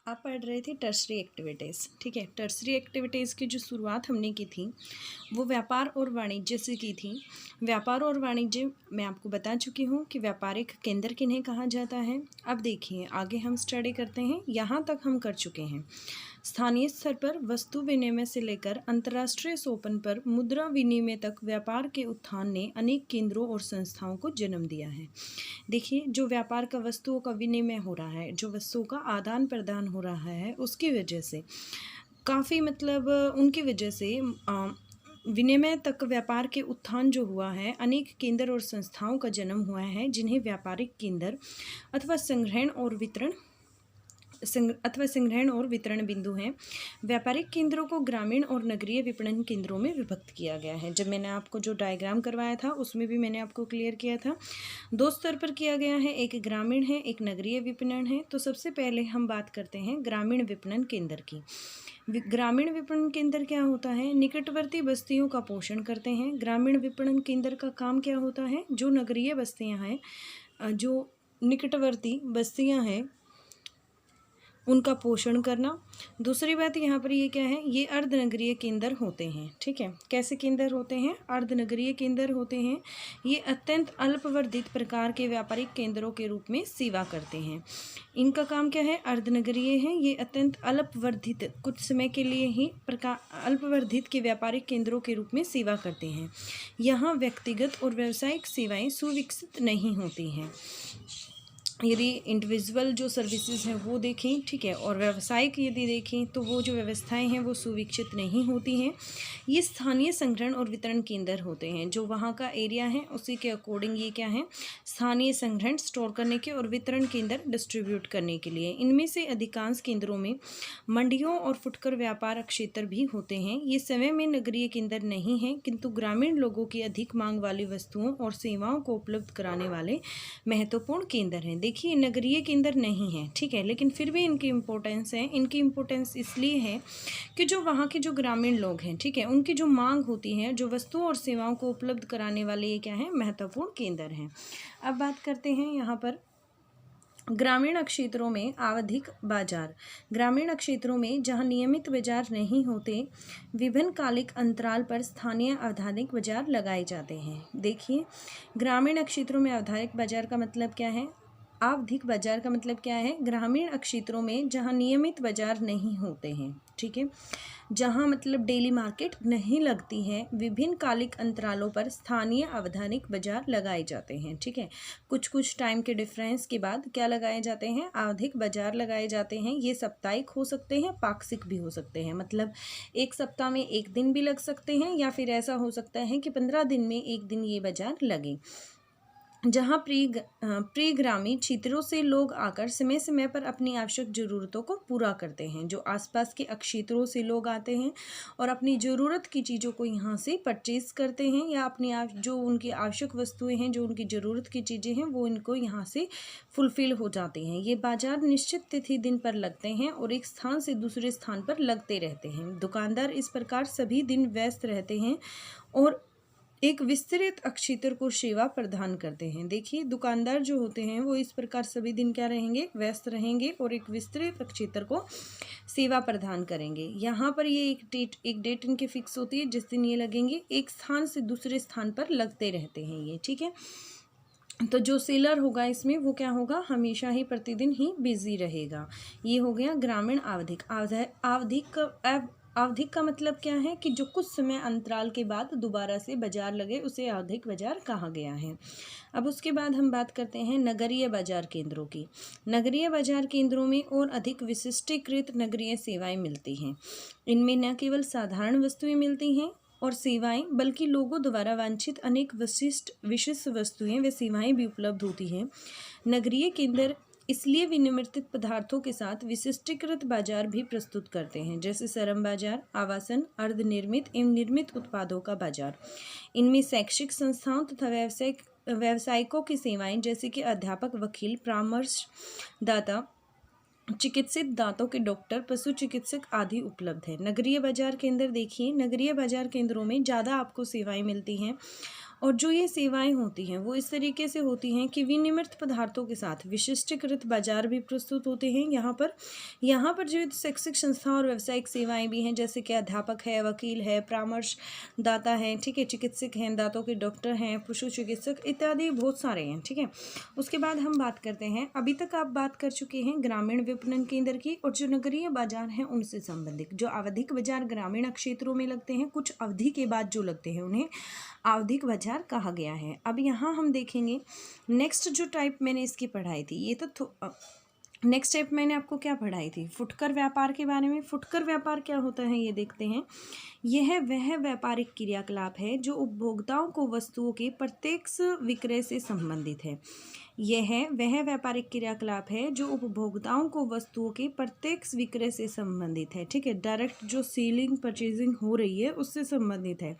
आप पढ़ रहे थे टर्सरी एक्टिविटीज़। ठीक है, टर्सरी एक्टिविटीज़ की जो शुरुआत हमने की थी वो व्यापार और वाणिज्य से की थी। व्यापार और वाणिज्य मैं आपको बता चुकी हूँ कि व्यापारिक केंद्र किन्हें कहा जाता है। अब देखिए आगे हम स्टडी करते हैं। यहाँ तक हम कर चुके हैं स्थानीय स्तर पर वस्तु विनिमय से लेकर अंतर्राष्ट्रीय सोपान पर मुद्रा विनिमय तक व्यापार के उत्थान ने अनेक केंद्रों और संस्थाओं को जन्म दिया है। देखिए, जो व्यापार का वस्तुओं का विनिमय हो रहा है, जो वस्तुओं का आदान प्रदान हो रहा है, उसकी वजह से काफ़ी उनकी वजह से विनिमय तक व्यापार के उत्थान जो हुआ है, अनेक केंद्र और संस्थाओं का जन्म हुआ है जिन्हें व्यापारिक केंद्र अथवा संग्रहण और वितरण बिंदु हैं। व्यापारिक केंद्रों को ग्रामीण और नगरीय विपणन केंद्रों में विभक्त किया गया है। जब मैंने आपको जो डायग्राम करवाया था उसमें भी मैंने आपको क्लियर किया था। दो स्तर पर किया गया है, एक ग्रामीण है, एक नगरीय विपणन है। तो सबसे पहले हम बात करते हैं ग्रामीण विपणन केंद्र की। ग्रामीण विपणन केंद्र क्या होता है? निकटवर्ती बस्तियों का पोषण करते हैं। ग्रामीण विपणन केंद्र का काम क्या होता है? जो नगरीय बस्तियां हैं, जो निकटवर्ती बस्तियां हैं, उनका पोषण करना। दूसरी बात यहाँ पर ये क्या है? ये अर्धनगरीय केंद्र होते हैं। ठीक है, कैसे केंद्र होते हैं? अर्धनगरीय केंद्र होते हैं। ये अत्यंत अल्पवर्धित प्रकार के व्यापारिक केंद्रों के रूप में सेवा करते हैं। इनका काम क्या है? अर्धनगरीय है। ये अत्यंत अल्पवर्धित, कुछ समय के लिए ही अल्पवर्धित के व्यापारिक केंद्रों के रूप में सेवा करते हैं। यहाँ व्यक्तिगत और व्यावसायिक सेवाएं सुविकसित नहीं होती हैं। यदि इंडिविजुअल जो सर्विसेज हैं वो देखें, ठीक है, और व्यावसायिक यदि देखें तो वो जो व्यवस्थाएं हैं वो सुविकसित नहीं होती हैं। ये स्थानीय संग्रहण और वितरण केंद्र होते हैं। जो वहाँ का एरिया है उसी के अकॉर्डिंग ये क्या है? स्थानीय संग्रहण, स्टोर करने के, और वितरण केंद्र डिस्ट्रीब्यूट करने के लिए। इनमें से अधिकांश केंद्रों में मंडियों और फुटकर व्यापार क्षेत्र भी होते हैं। ये समय में नगरीय केंद्र नहीं हैं, किंतु ग्रामीण लोगों की अधिक मांग वाली वस्तुओं और सेवाओं को उपलब्ध कराने वाले महत्वपूर्ण केंद्र हैं। देखिए, नगरीय केंद्र नहीं है, ठीक है, लेकिन फिर भी इनकी इम्पोर्टेंस है। इनकी इम्पोर्टेंस इसलिए है कि जो वहाँ के जो ग्रामीण लोग हैं, ठीक है, उनकी जो मांग होती है, जो वस्तुओं और सेवाओं को उपलब्ध कराने वाले ये क्या है? महत्वपूर्ण केंद्र हैं। अब बात करते हैं यहाँ पर ग्रामीण क्षेत्रों में आवधिक बाजार। ग्रामीण क्षेत्रों में जहां नियमित बाजार नहीं होते, विभिन्न कालिक अंतराल पर स्थानीय आवधानिक बाजार लगाए जाते हैं। देखिए, ग्रामीण क्षेत्रों में आवधानिक बाजार का मतलब क्या है? आवधिक बाजार का मतलब क्या है? ग्रामीण क्षेत्रों में जहां नियमित बाजार नहीं होते हैं, ठीक है, जहां मतलब डेली मार्केट नहीं लगती है, विभिन्न कालिक अंतरालों पर स्थानीय आवधानिक बाजार लगाए जाते हैं। ठीक है, कुछ कुछ टाइम के डिफरेंस के बाद क्या लगाए जाते हैं? आवधिक बाजार लगाए जाते हैं। ये साप्ताहिक हो सकते हैं, पाक्षिक भी हो सकते हैं। मतलब एक सप्ताह में एक दिन भी लग सकते हैं, या फिर ऐसा हो सकता है कि 15 दिन में एक दिन ये बाजार लगे। जहाँ प्री ग्रामीण क्षेत्रों से लोग आकर समय समय पर अपनी आवश्यक ज़रूरतों को पूरा करते हैं। जो आसपास के क्षेत्रों से लोग आते हैं और अपनी ज़रूरत की चीज़ों को यहाँ से परचेज़ करते हैं, या अपनी जो उनकी आवश्यक वस्तुएं हैं, जो उनकी ज़रूरत की चीज़ें हैं, वो इनको यहाँ से फुलफ़िल हो जाते हैं। ये बाजार निश्चित तिथि दिन पर लगते हैं और एक स्थान से दूसरे स्थान पर लगते रहते हैं। दुकानदार इस प्रकार सभी दिन व्यस्त रहते हैं और एक विस्तृत क्षेत्र को सेवा प्रदान करते हैं। देखिए, दुकानदार जो होते हैं वो इस प्रकार सभी दिन क्या रहेंगे? व्यस्त रहेंगे और एक विस्तृत क्षेत्र को सेवा प्रदान करेंगे। यहाँ पर ये एक डेट इनकी फिक्स होती है जिस दिन ये लगेंगे। एक स्थान से दूसरे स्थान पर लगते रहते हैं ये, ठीक है। तो जो सेलर होगा इसमें वो क्या होगा? हमेशा ही प्रतिदिन ही बिजी रहेगा। ये हो गया ग्रामीण आवधिक। आवधिक का मतलब क्या है? कि जो कुछ समय अंतराल के बाद दोबारा से बाजार लगे, उसे आवधिक बाजार कहा गया है। अब उसके बाद हम बात करते हैं नगरीय बाजार केंद्रों की। नगरीय बाजार केंद्रों में और अधिक विशिष्टीकृत नगरीय सेवाएं मिलती हैं। इनमें न केवल साधारण वस्तुएं मिलती हैं और सेवाएं, बल्कि लोगों द्वारा वांछित अनेक विशिष्ट वस्तुएं व सेवाएं भी उपलब्ध होती हैं। नगरीय केंद्र इसलिए विनिर्मित पदार्थों के साथ विशिष्टीकृत बाजार भी प्रस्तुत करते हैं, जैसे श्रम बाजार, आवासन, अर्धनिर्मित एवं निर्मित उत्पादों का बाजार। इनमें शैक्षिक संस्थाओं तथा व्यावसायिकों की सेवाएं, जैसे कि अध्यापक, वकील, परामर्शदाता, चिकित्सित, दांतों के डॉक्टर, पशु चिकित्सक आदि उपलब्ध है। नगरीय बाजार केंद्र देखिए, नगरीय बाजार केंद्रों में ज़्यादा आपको सेवाएं मिलती हैं और जो ये सेवाएं होती हैं वो इस तरीके से होती हैं कि विनिर्मित पदार्थों के साथ विशिष्टीकृत बाजार भी प्रस्तुत होते हैं। यहाँ पर जो शैक्षिक संस्था और व्यावसायिक सेवाएं भी हैं, जैसे कि अध्यापक है, वकील है, परामर्शदाता हैं, ठीक है, चिकित्सक हैं, दांतों के डॉक्टर हैं, पशु चिकित्सक इत्यादि बहुत सारे हैं, ठीक है। उसके बाद हम बात करते हैं, अभी तक आप बात कर चुके हैं ग्रामीण विपणन केंद्र की, और जो नगरीय बाजार हैं उनसे संबंधित। जो आवधिक बाजार ग्रामीण क्षेत्रों में लगते हैं, कुछ अवधि के बाद जो लगते हैं उन्हें आवधिक बाजार कहा गया है। अब यहाँ हम देखेंगे नेक्स्ट जो टाइप मैंने इसकी पढ़ाई थी, ये तो नेक्स्ट टाइप मैंने आपको क्या पढ़ाई थी, फुटकर व्यापार के बारे में। फुटकर व्यापार क्या होता है ये देखते हैं। यह वह व्यापारिक क्रियाकलाप है जो उपभोक्ताओं को वस्तुओं के प्रत्यक्ष विक्रय से संबंधित है। यह वह व्यापारिक क्रियाकलाप है जो उपभोक्ताओं को वस्तुओं के प्रत्यक्ष विक्रय से संबंधित है, ठीक है। डायरेक्ट जो सेलिंग परचेजिंग हो रही है उससे संबंधित है।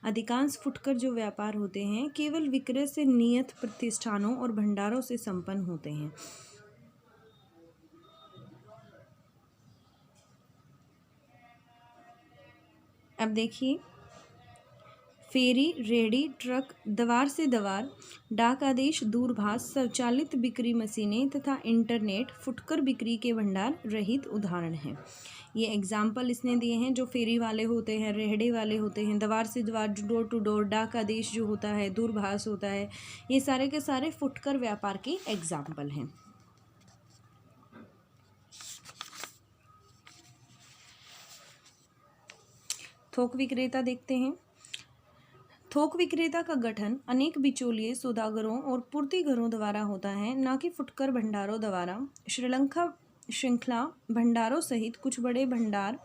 अधिकांश फुटकर जो व्यापार होते हैं केवल विक्रय से नियत प्रतिष्ठानों और भंडारों से संपन्न होते हैं। अब देखिए, फेरी, रेहड़ी, ट्रक, दवार से दवार, डाक आदेश, दूरभाष, स्वचालित बिक्री मशीनें तथा इंटरनेट फुटकर बिक्री के भंडार रहित उदाहरण हैं। ये एग्जाम्पल इसने दिए हैं। जो फेरी वाले होते हैं, रेहड़ी वाले होते हैं, दवार से दवार, डोर टू डोर, डाक आदेश जो होता है, दूरभाष होता है, ये सारे के सारे फुटकर व्यापार के एग्जाम्पल हैं। थोक विक्रेता देखते हैं। थोक विक्रेता का गठन अनेक बिचौलिए, सौदागरों और पूर्तिघरों द्वारा होता है, न कि फुटकर भंडारों द्वारा। श्रृंखला भंडारों सहित कुछ बड़े भंडार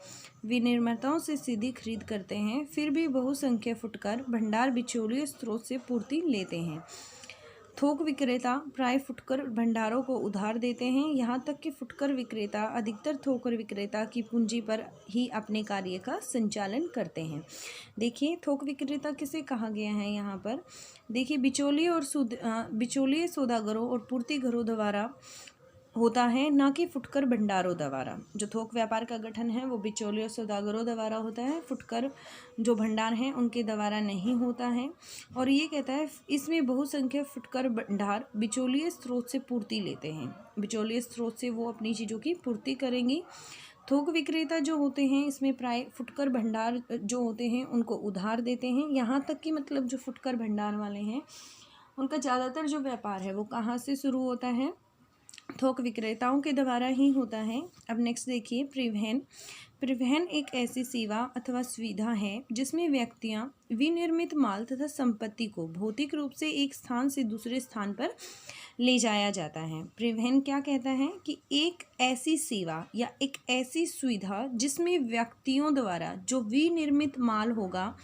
विनिर्माताओं से सीधी खरीद करते हैं, फिर भी बहुसंख्यक फुटकर भंडार बिचौलिए स्रोत से पूर्ति लेते हैं। थोक विक्रेता प्राय फुटकर भंडारों को उधार देते हैं, यहाँ तक कि फुटकर विक्रेता अधिकतर थोक विक्रेता की पूंजी पर ही अपने कार्य का संचालन करते हैं। देखिए, थोक विक्रेता किसे कहा गया है यहाँ पर। देखिए, बिचौलिए सौदागरों और पूर्तिघरों द्वारा होता है, ना कि फुटकर भंडारों द्वारा। जो थोक व्यापार का गठन है वो बिचौलियों सौदागरों द्वारा होता है, फुटकर जो भंडार हैं उनके द्वारा नहीं होता है। और ये कहता है इसमें बहुसंख्यक फुटकर भंडार बिचौलिए स्रोत से पूर्ति लेते हैं, बिचौलिए स्रोत से वो अपनी चीज़ों की पूर्ति करेंगी। थोक विक्रेता जो होते हैं इसमें प्राय फुटकर भंडार जो होते हैं उनको उधार देते हैं, यहाँ तक कि मतलब जो फुटकर भंडार वाले हैं उनका ज़्यादातर जो व्यापार है वो कहाँ से शुरू होता है, थोक विक्रेताओं के द्वारा ही होता है। अब नेक्स्ट देखिए, परिवहन। परिवहन एक ऐसी सेवा अथवा सुविधा है जिसमें व्यक्तियां विनिर्मित माल तथा संपत्ति को भौतिक रूप से एक स्थान से दूसरे स्थान पर ले जाया जाता है। परिवहन क्या कहता है कि एक ऐसी सेवा या एक ऐसी सुविधा जिसमें व्यक्तियों द्वारा जो विनिर्मित माल होगा,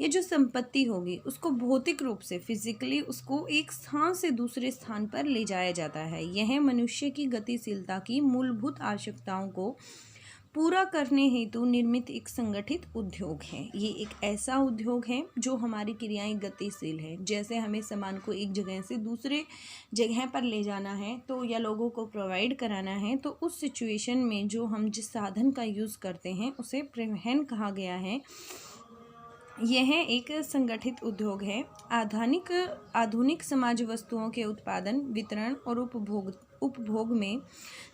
ये जो संपत्ति होगी उसको भौतिक रूप से फिजिकली उसको एक स्थान से दूसरे स्थान पर ले जाया जाता है। यह मनुष्य की गतिशीलता की मूलभूत आवश्यकताओं को पूरा करने हेतु निर्मित एक संगठित उद्योग है। ये एक ऐसा उद्योग है जो हमारी क्रियाएं गतिशील है। जैसे हमें सामान को एक जगह से दूसरे जगह पर ले जाना है तो या लोगों को प्रोवाइड कराना है, तो उस सिचुएशन में जो हम जिस साधन का यूज़ करते हैं उसे परिवहन कहा गया है। यह एक संगठित उद्योग है। आधुनिक समाज वस्तुओं के उत्पादन, वितरण और उपभोग में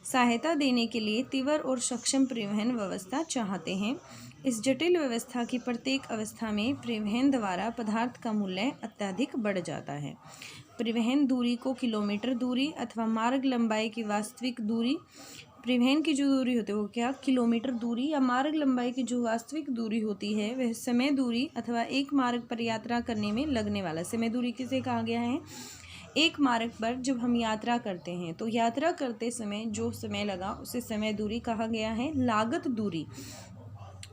सहायता देने के लिए तीव्र और सक्षम परिवहन व्यवस्था चाहते हैं। इस जटिल व्यवस्था की प्रत्येक अवस्था में परिवहन द्वारा पदार्थ का मूल्य अत्यधिक बढ़ जाता है। परिवहन दूरी को किलोमीटर दूरी अथवा मार्ग लंबाई की वास्तविक दूरी, परिवहन की जो दूरी होती है वो क्या किलोमीटर दूरी या मार्ग लंबाई की जो वास्तविक दूरी होती है वह समय दूरी अथवा एक मार्ग पर यात्रा करने में लगने वाला समय दूरी किसे कहा गया है। एक मार्ग पर जब हम यात्रा करते हैं तो यात्रा करते समय जो समय लगा उसे समय दूरी कहा गया है। लागत दूरी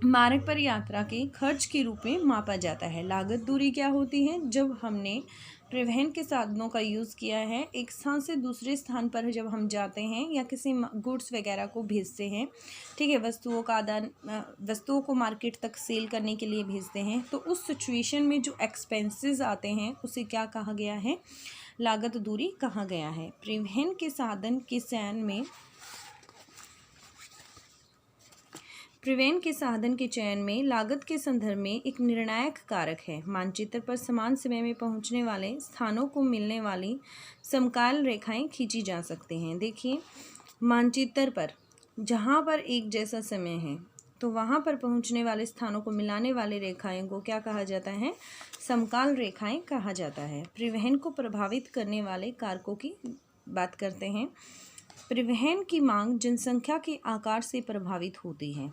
मार्ग पर यात्रा के खर्च के रूप में मापा जाता है। लागत दूरी क्या होती है, जब हमने परिवहन के साधनों का यूज़ किया है, एक स्थान से दूसरे स्थान पर जब हम जाते हैं या किसी गुड्स वगैरह को भेजते हैं, ठीक है, वस्तुओं को मार्केट तक सेल करने के लिए भेजते हैं, तो उस सिचुएशन में जो एक्सपेंसेस आते हैं उसे क्या कहा गया है, लागत दूरी कहा गया है। परिवहन के साधन के चयन में परिवहन के साधन के चयन में लागत के संदर्भ में एक निर्णायक कारक है। मानचित्र पर समान समय में पहुंचने वाले स्थानों को मिलने वाली समकाल रेखाएं खींची जा सकती हैं। देखिए, मानचित्र पर जहां पर एक जैसा समय है तो वहां पर पहुंचने वाले स्थानों को मिलाने वाली रेखाएं को क्या कहा जाता है? समकाल रेखाएं कहा जाता है। परिवहन को प्रभावित करने वाले कारकों की बात करते हैं। परिवहन की मांग जनसंख्या के आकार से प्रभावित होती है।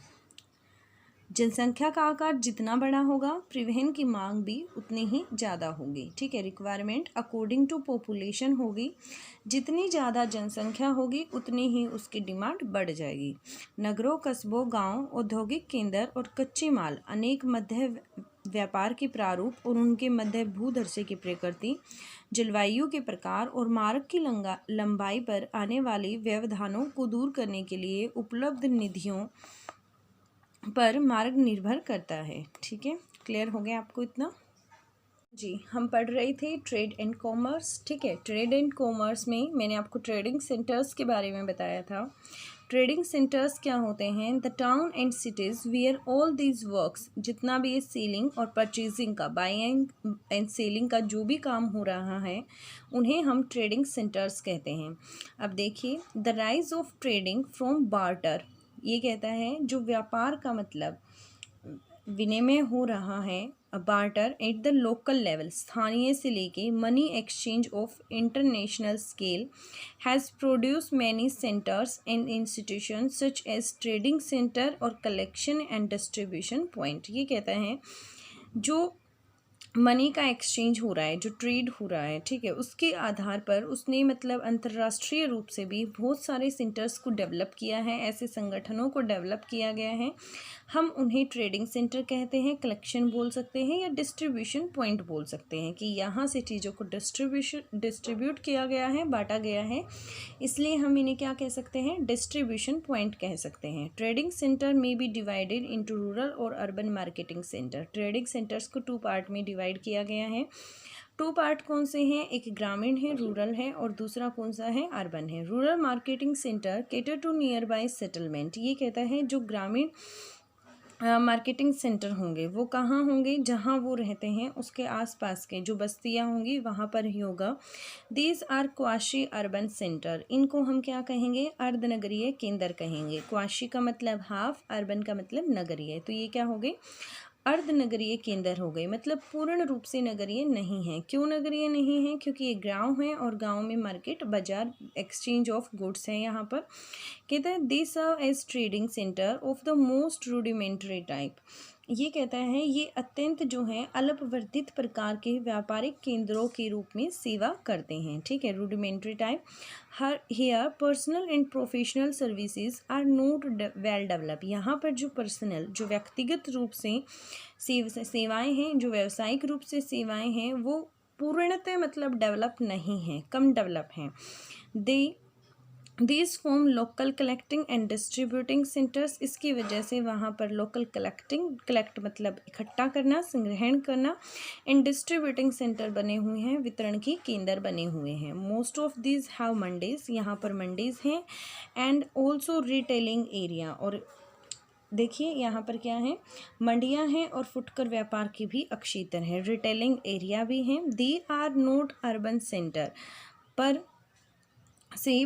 जनसंख्या का आकार जितना बड़ा होगा, परिवहन की मांग भी उतनी ही ज़्यादा होगी। ठीक है, रिक्वायरमेंट अकॉर्डिंग टू पॉपुलेशन होगी। जितनी ज़्यादा जनसंख्या होगी उतनी ही उसकी डिमांड बढ़ जाएगी। नगरों, कस्बों, गांव, औद्योगिक केंद्र और कच्चे माल, अनेक मध्य व्यापार के प्रारूप और उनके मध्य भूदर्शे की प्रकृति, जलवायु के प्रकार और मार्ग की लंबाई पर आने वाली व्यवधानों को दूर करने के लिए उपलब्ध निधियों पर मार्ग निर्भर करता है। ठीक है, क्लियर हो गया आपको इतना? जी, हम पढ़ रहे थे ट्रेड एंड कॉमर्स। ठीक है, ट्रेड एंड कॉमर्स में मैंने आपको ट्रेडिंग सेंटर्स के बारे में बताया था। ट्रेडिंग सेंटर्स क्या होते हैं? The town and cities where all these works, जितना भी ये सेलिंग और परचेजिंग का, बाइंग एंड सेलिंग का जो भी काम हो रहा है, उन्हें हम ट्रेडिंग सेंटर्स कहते हैं। अब देखिए, the rise of trading from barter, ये कहता है जो व्यापार का मतलब विनिमय हो रहा है, barter at the local level, स्थानीय से लेके money exchange of international scale, has produce many centres and institution such as trading centre और कलेक्शन एंड डिस्ट्रीब्यूशन पॉइंट। ये कहता है जो मनी का एक्सचेंज हो रहा है, जो ट्रेड हो रहा है, ठीक है, उसके आधार पर उसने मतलब अंतर्राष्ट्रीय रूप से भी बहुत सारे सेंटर्स को डेवलप किया है, ऐसे संगठनों को डेवलप किया गया है। हम उन्हें ट्रेडिंग सेंटर कहते हैं, कलेक्शन बोल सकते हैं या डिस्ट्रीब्यूशन पॉइंट बोल सकते हैं कि यहाँ से चीज़ों को डिस्ट्रीब्यूट किया गया है, बांटा गया है, इसलिए हम इन्हें क्या कह सकते हैं? डिस्ट्रीब्यूशन पॉइंट कह सकते हैं। ट्रेडिंग सेंटर में बी डिवाइडेड इंटू रूरल और urban marketing centre. Trading centres को 2 पार्ट में डिवाइड किया गया है। 2 पार्ट कौन से हैं? एक ग्रामीण है, रूरल है, और दूसरा कौन सा है? अर्बन है। Rural marketing centre cater to nearby settlement, ये कहता है जो ग्रामीण मार्केटिंग सेंटर होंगे वो कहाँ होंगे? जहाँ वो रहते हैं उसके आसपास के जो बस्तियाँ होंगी वहाँ पर ही होगा। These are quasi urban centre, इनको हम क्या कहेंगे? अर्धनगरीय केंद्र कहेंगे। क्वाशी का मतलब हाफ, अर्बन का मतलब नगरीय, तो ये क्या हो गए? अर्धनगरीय केंद्र हो गए, मतलब पूर्ण रूप से नगरीय नहीं है। क्यों नगरीय नहीं है? क्योंकि ये गांव है और गांव में मार्केट, बाजार, एक्सचेंज ऑफ गुड्स है। यहाँ पर कहता है they serve as trading centre of the most rudimentary type, ये कहता है ये अत्यंत जो है अल्पवर्धित प्रकार के व्यापारिक केंद्रों के रूप में सेवा करते हैं। ठीक है, रूडिमेंट्री टाइप। हर here personal and professional services are not well develop, यहाँ पर जो पर्सनल, जो व्यक्तिगत रूप से सेवाएं हैं, जो व्यावसायिक रूप से सेवाएं हैं, वो पूर्णतः मतलब डेवलप नहीं हैं, कम डेवलप हैं। These form local collecting and distributing centres, इसकी वजह से वहाँ पर लोकल कलेक्ट मतलब इकट्ठा करना, संग्रहण करना, एंड डिस्ट्रीब्यूटिंग सेंटर बने हुए हैं, वितरण की केंद्र बने हुए हैं। Most of these have mandis, यहाँ पर मंडीज हैं, एंड ऑल्सो रिटेलिंग एरिया, और देखिए यहाँ पर क्या है? मंडियाँ हैं और फुटकर व्यापार की भी अक्षेत्र है, रिटेलिंग एरिया भी हैं। They are not urban centre पर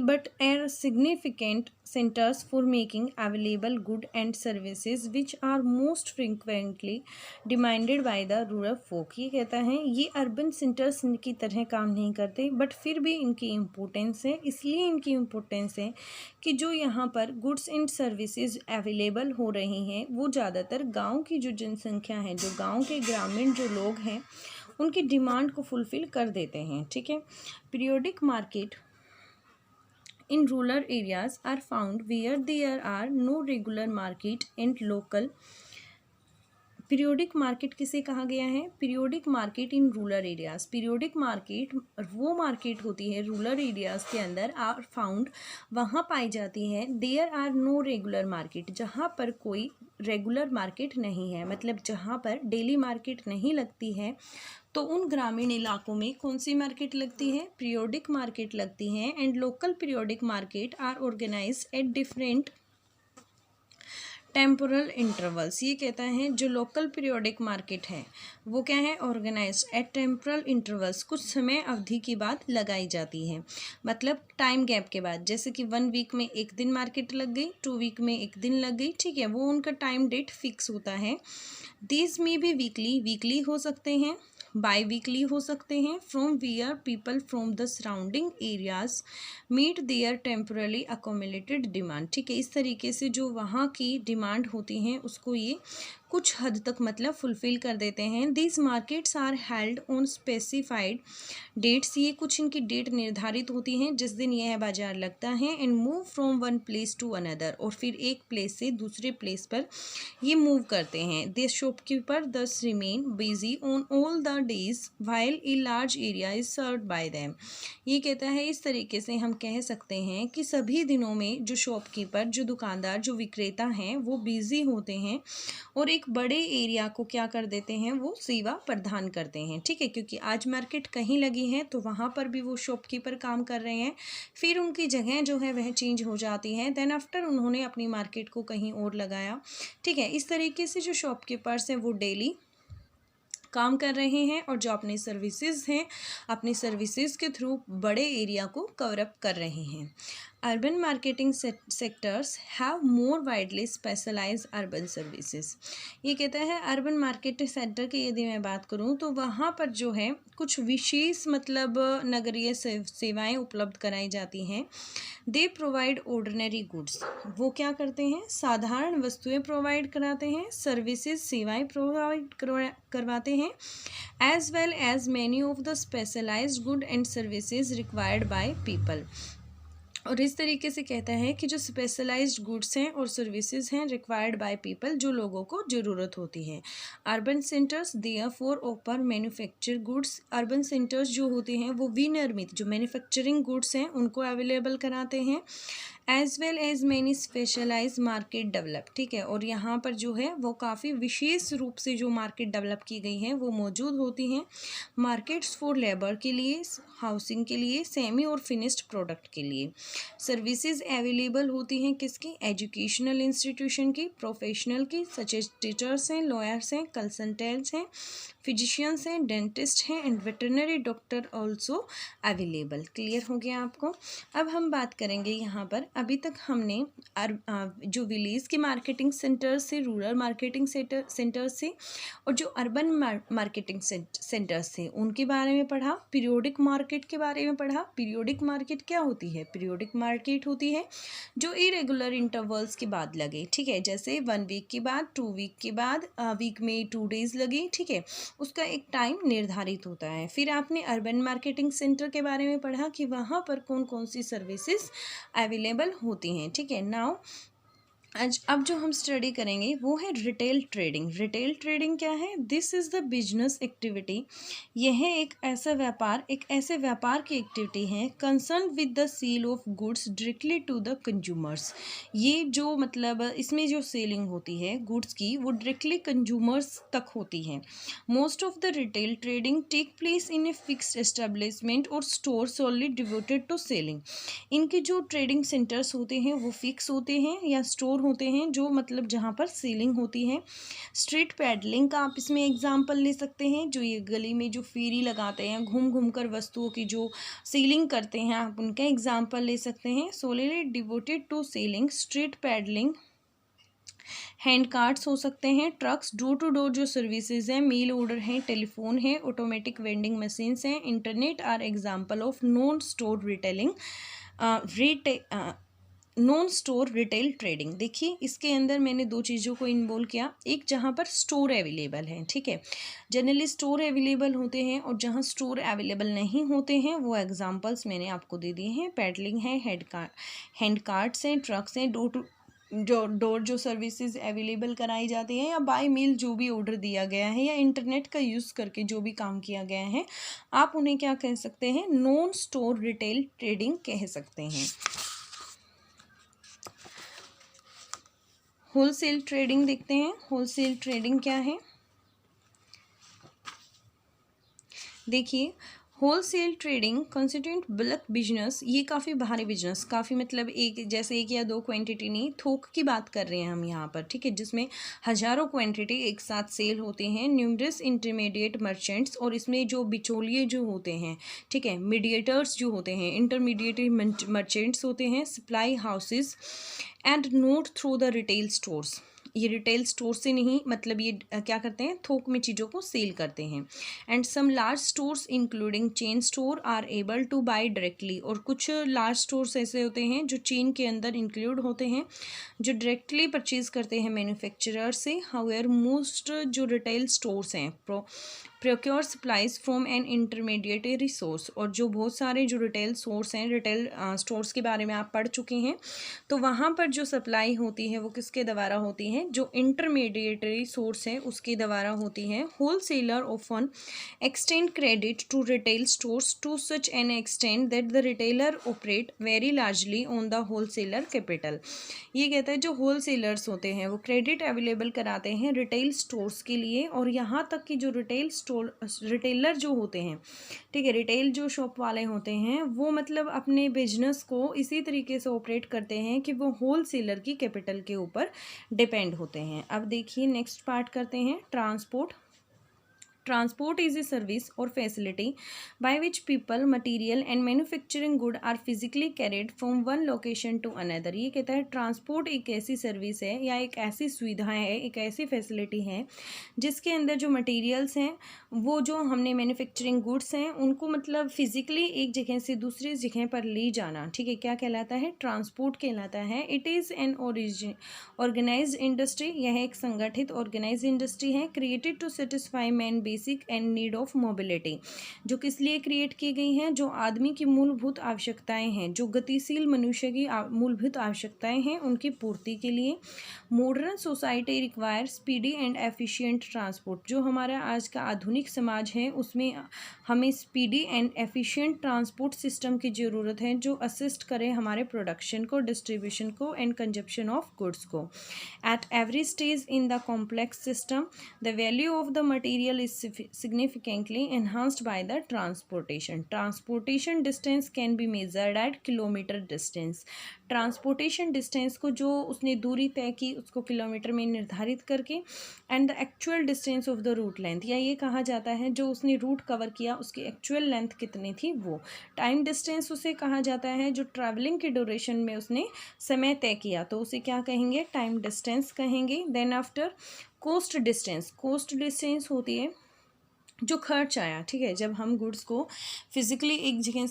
but are significant centers for making available goods and services which are most frequently demanded by the rural folk। ये कहता है ये अर्बन सेंटर्स की तरह काम नहीं करते, बट फिर भी इनकी इम्पोर्टेंस है। इसलिए इनकी इम्पोर्टेंस है कि जो यहाँ पर गुड्स एंड सर्विसेज अवेलेबल हो रही हैं वो ज़्यादातर गाँव की जो जनसंख्या है, जो गाँव के ग्रामीण जो लोग हैं, उनकी डिमांड को फुलफ़िल कर देते हैं। ठीक है, periodic market in rural areas are found where there are no regular market and local। Periodic market किसे कहा गया है? Periodic market in rural areas. Periodic market वो मार्केट होती है रूरल एरियाज के अंदर, आर फाउंड, वहाँ पाई जाती है। There are no regular market, जहाँ पर कोई रेगुलर मार्केट नहीं है, मतलब जहाँ पर डेली मार्केट नहीं लगती है, तो उन ग्रामीण इलाकों में कौन सी मार्केट लगती है? पीरियोडिक मार्केट लगती है। And local periodic market are organised at different temporal intervals, ये कहता है जो लोकल पीरियोडिक मार्केट है वो क्या है, ऑर्गेनाइज्ड एट टेम्पोरल इंटरवल्स, कुछ समय अवधि के बाद लगाई जाती है, मतलब टाइम गैप के बाद। जैसे कि 1 वीक में एक दिन मार्केट लग गई, 2 वीक में एक दिन लग गई, ठीक है, वो उनका टाइम डेट फिक्स होता है। दीज में भी वीकली हो सकते हैं, बाई वीकली हो सकते हैं, from where people from the surrounding areas meet their temporally accumulated demand, ठीक है। इस तरीके से जो वहाँ की डिमांड होती हैं उसको ये कुछ हद तक मतलब फुलफिल कर देते हैं। These markets are held on specified dates, ये कुछ इनकी डेट निर्धारित होती हैं जिस दिन यह बाजार लगता है। And move from one place to another, और फिर एक प्लेस से दूसरे प्लेस पर ये मूव करते हैं। दे शॉपकीपर दस remain busy on all the days while a large area is served bye them, ये कहता है इस तरीके से हम कह सकते हैं कि सभी दिनों में जो शॉपकीपर, जो दुकानदार, जो विक्रेता हैं वो बिजी होते हैं और एक बड़े एरिया को क्या कर देते हैं, वो सेवा प्रदान करते हैं, ठीक है। क्योंकि आज मार्केट कहीं लगी है तो वहाँ पर भी वो शॉपकीपर काम कर रहे हैं, फिर उनकी जगह जो है वह चेंज हो जाती है, देन आफ्टर उन्होंने अपनी मार्केट को कहीं और लगाया, ठीक है। इस तरीके से जो शॉपकीपर्स हैं वो डेली काम कर रहे हैं और जो अपनी सर्विसेज हैं, अपनी सर्विसेज के थ्रू बड़े एरिया को कवर अप कर रहे हैं। Urban marketing sectors have more widely specialised urban services, ये कहता है अर्बन मार्केटिंग सेक्टर की यदि मैं बात करूं तो वहाँ पर जो है कुछ विशेष मतलब नगरीय सेवाएं उपलब्ध कराई जाती हैं। दे प्रोवाइड ऑर्डिनरी गुड्स, वो क्या करते हैं, साधारण वस्तुएं प्रोवाइड कराते हैं, सर्विसेज सेवाएं प्रोवाइड करवाते हैं, as well as many of the specialised good and services required by people. और इस तरीके से कहता है कि जो स्पेशलाइज्ड गुड्स हैं और सर्विसेज हैं रिक्वायर्ड बाय पीपल, जो लोगों को ज़रूरत होती है। Urban centres therefore offer manufacture goods, urban centres जो होते हैं वो विनिर्मित जो मैन्युफैक्चरिंग गुड्स हैं उनको अवेलेबल कराते हैं, as well as many specialise market develop, ठीक है। और यहाँ पर जो है वो काफ़ी विशेष रूप से जो मार्केट डेवलप की गई हैं वो मौजूद होती हैं। मार्केट्स फॉर लेबर के लिए, हाउसिंग के लिए, सेमी और फिनिश्ड प्रोडक्ट के लिए। सर्विसेज अवेलेबल होती हैं किसकी, एजुकेशनल इंस्टीट्यूशन की, प्रोफेशनल की, सच एज टीचर्स हैं, लॉयर्स हैं, कंसल्टेंट्स हैं, फिजिशियंस हैं, डेंटिस्ट हैं and veterinary doctor also available. Clear हो गया आपको। अब हम बात करेंगे यहाँ पर, अभी तक हमने जो विलेज के मार्केटिंग सेंटर्स से, रूरल मार्केटिंग सेंटर्स से और जो अर्बन मार्केटिंग सेंटर्स थे उनके बारे में पढ़ा, पीरियोडिक मार्केट के बारे में पढ़ा। पीरियोडिक मार्केट क्या होती है, पीरियोडिक मार्केट होती है जो इरेगुलर इंटरवल्स के बाद लगे, ठीक है। जैसे 1 वीक के बाद, 2 वीक के बाद, वीक में 2 डेज लगी, ठीक है, उसका एक टाइम निर्धारित होता है। फिर आपने अर्बन मार्केटिंग सेंटर के बारे में पढ़ा कि वहाँ पर कौन कौन सी सर्विसेज अवेलेबल होती हैं, ठीक है। नाउ अब जो हम स्टडी करेंगे वो है रिटेल ट्रेडिंग। रिटेल ट्रेडिंग क्या है, this is the business activity, यह एक ऐसा व्यापार, एक ऐसे व्यापार की एक्टिविटी है concern with the sale of goods directly to the consumers. ये जो मतलब इसमें जो सेलिंग होती है गुड्स की वो डायरेक्टली कंज्यूमर्स तक होती है। Most of the retail trading take place in a fixed establishment और store solely devoted to selling. इनके जो ट्रेडिंग सेंटर्स होते हैं वो फिक्स होते हैं या स्टोर होते हैं जो मतलब जहाँ पर सेलिंग होती है। स्ट्रीट पैडलिंग का आप इसमें एग्जांपल ले सकते हैं, जो ये गली में जो फेरी लगाते हैं, घूम घूम कर वस्तुओं की जो सेलिंग करते हैं, आप उनका एग्जांपल ले सकते हैं। Solely devoted to selling, street peddling, hand carts हो सकते हैं, ट्रक्स, डोर टू डोर जो सर्विसेज हैं, मेल ऑर्डर हैं, टेलीफोन है, ऑटोमेटिक वेंडिंग मशीन्स हैं, internet are example of non store retailing, non store retail trading. देखिए इसके अंदर मैंने 2 चीज़ों को इन्वॉल्व किया, एक जहाँ पर स्टोर अवेलेबल है, ठीक है, जनरली स्टोर अवेलेबल होते हैं, और जहाँ स्टोर अवेलेबल नहीं होते हैं वो एग्जांपल्स मैंने आपको दे दिए हैं। पैडलिंग है, हैंड कार्ड्स हैं, ट्रक्स हैं, डोर जो सर्विसेज अवेलेबल कराई जाती हैं, या बाय मेल जो भी ऑर्डर दिया गया है, या इंटरनेट का यूज़ करके जो भी काम किया गया है, आप उन्हें क्या कह सकते हैं, नॉन स्टोर रिटेल ट्रेडिंग कह सकते हैं। होलसेल ट्रेडिंग देखते हैं। होलसेल ट्रेडिंग क्या है, देखिए wholesale trading constitute bulk business, ये काफ़ी भारी बिजनेस, काफ़ी मतलब एक जैसे एक या दो क्वांटिटी नहीं, थोक की बात कर रहे हैं हम यहाँ पर, ठीक है, जिसमें हज़ारों क्वांटिटी एक साथ सेल होते हैं। न्यूमरस इंटरमीडिएट मर्चेंट्स, और इसमें जो बिचौलिए जो होते हैं, ठीक है, मीडिएटर्स जो होते हैं, इंटरमीडिएट मर्चेंट्स होते हैं, supply houses and note through the retail stores. ये रिटेल स्टोर से नहीं, मतलब ये क्या करते हैं, थोक में चीज़ों को सेल करते हैं। And some large stores including chain store are able to buy directly, और कुछ लार्ज स्टोर्स ऐसे होते हैं जो चेन के अंदर इंक्लूड होते हैं, जो डायरेक्टली परचेज करते हैं मैन्युफैक्चरर से। हाउएवर मोस्ट जो रिटेल स्टोर्स हैं procure supplies from an intermediatory source, और जो बहुत सारे जो रिटेल सोर्स हैं, रिटेल स्टोर्स के बारे में आप पढ़ चुके हैं, तो वहाँ पर जो सप्लाई होती है वो किसके द्वारा होती है, जो इंटरमीडिएटरी सोर्स है उसके द्वारा होती है। Wholesaler often extend credit to retail stores to such an extend that the retailer operate very largely on the wholesaler capital. ये कहता है जो होल सेलर्स होते हैं वो क्रेडिट अवेलेबल कराते हैं रिटेल स्टोर्स के लिए, और यहाँ तक कि जो रिटेलर जो होते हैं, ठीक है, रिटेल जो शॉप वाले होते हैं, वो मतलब अपने बिजनेस को इसी तरीके से ऑपरेट करते हैं कि वो होल सेलर की कैपिटल के ऊपर डिपेंड होते हैं। अब देखिए नेक्स्ट पार्ट करते हैं, transport. Transport is a service or facility by which people, material and manufacturing good are physically carried from one location to another। ये कहता है ट्रांसपोर्ट एक ऐसी सर्विस है या एक ऐसी सुविधा है, एक ऐसी फैसिलिटी है जिसके अंदर जो मटेरियल्स हैं, वो जो हमने मैन्युफैक्चरिंग गुड्स हैं, उनको मतलब फिजिकली एक जगह से दूसरी जगह पर ले जाना, ठीक है, क्या कहलाता है, ट्रांसपोर्ट कहलाता है। It is an organised industry, यह एक संगठित ऑर्गेनाइज्ड इंडस्ट्री है, created to satisfy man basic and need of mobility, जो किस लिए क्रिएट की गई हैं, जो आदमी की मूलभूत आवश्यकताएं हैं, जो गतिशील मनुष्य की मूलभूत आवश्यकताएं हैं, उनकी पूर्ति के लिए। Modern society require speedy and efficient transport, जो हमारा आज का आधुनिक समाज है उसमें हमें speedy and efficient transport system की ज़रूरत है, जो असिस्ट करे हमारे प्रोडक्शन को, डिस्ट्रीब्यूशन को एंड कंजप्शन ऑफ गुड्स को। At every stage in the complex system the value of the material is significantly enhanced by the transportation. Transportation distance can be measured at kilometer distance. Transportation distance को, जो उसने दूरी तय की उसको kilometre में निर्धारित करके, and the actual distance of the route length, या ये कहा जाता है जो उसने रूट कवर किया उसकी एक्चुअल लेंथ कितनी थी वो। टाइम डिस्टेंस उसे कहा जाता है जो ट्रैवलिंग के ड्यूरेशन में उसने समय तय किया, तो उसे क्या कहेंगे, टाइम डिस्टेंस कहेंगे। Then after cost distance, cost distance होती है जो खर्च आया, ठीक है, जब हम गुड्स को फिजिकली एक जगह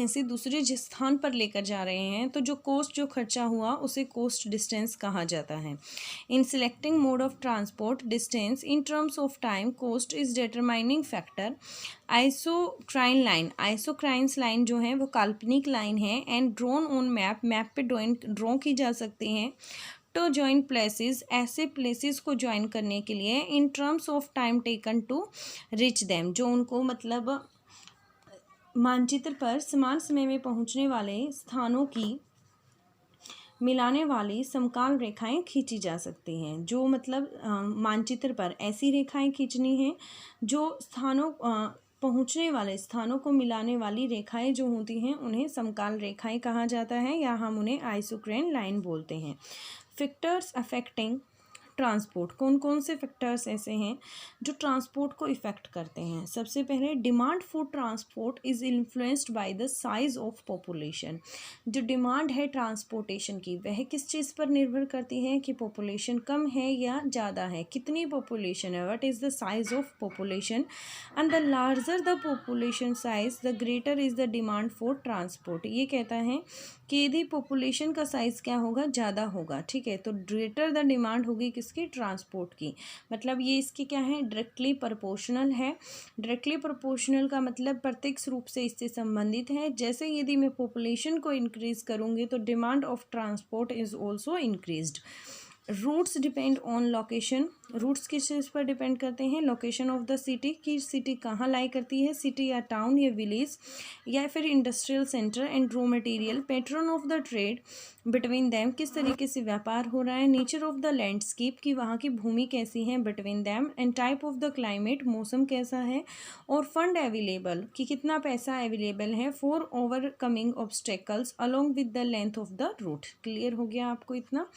से दूसरे स्थान पर लेकर जा रहे हैं, तो जो कॉस्ट, जो खर्चा हुआ उसे कोस्ट डिस्टेंस कहा जाता है। In selecting mode of transport distance in terms of time cost is determining factor. Isochrones line जो है वो काल्पनिक लाइन है, एंड ड्रॉन ऑन मैप पे ड्रॉ की जा सकती हैं। टू जॉइन प्लेसेस, ऐसे प्लेसेस को ज्वाइन करने के लिए, in terms of time taken to reach them, जो उनको मतलब मानचित्र पर समान समय में पहुंचने वाले स्थानों की मिलाने वाली समकाल रेखाएं खींची जा सकती हैं। जो मतलब मानचित्र पर ऐसी रेखाएं खींचनी हैं जो पहुंचने वाले स्थानों को मिलाने वाली रेखाएं जो होती हैं उन्हें समकाल रेखाएं कहा जाता है, या हम उन्हें आइसोक्रेन लाइन बोलते हैं। फैक्टर्स अफेक्टिंग ट्रांसपोर्ट, कौन कौन से फैक्टर्स ऐसे हैं जो ट्रांसपोर्ट को इफ़ेक्ट करते हैं। सबसे पहले demand for transport is influenced by the size of population. जो डिमांड है ट्रांसपोर्टेशन की वह किस चीज़ पर निर्भर करती है कि पॉपुलेशन कम है या ज़्यादा है, कितनी पॉपुलेशन है, what is the size of population, and the larger the population size the greater is the demand for transport. ये कहता है कि यदि पॉपुलेशन का साइज़ क्या होगा, ज़्यादा होगा, ठीक है, तो ग्रेटर द डिमांड होगी किसकी, ट्रांसपोर्ट की। मतलब ये इसकी क्या है, डायरेक्टली प्रोपोर्शनल है। डायरेक्टली प्रोपोर्शनल का मतलब प्रत्यक्ष रूप से इससे संबंधित है। जैसे यदि मैं पॉपुलेशन को इंक्रीज़ करूँगी तो demand of transport is also increased. Routes depend on location, routes किस चीज़ पर डिपेंड करते हैं, लोकेशन ऑफ द सिटी, कि सिटी कहाँ लाई करती है, सिटी या टाउन या विलेज या फिर industrial centre, and raw material, pattern of the trade between them, किस तरीके से व्यापार हो रहा है, नेचर ऑफ द लैंडस्केप, कि वहाँ की भूमि कैसी है between them, and type of the climate, मौसम कैसा है, और फंड अवेलेबल, कि कितना पैसा अवेलेबल है for overcoming obstacles along with the length of the route. Clear हो गया आपको इतना।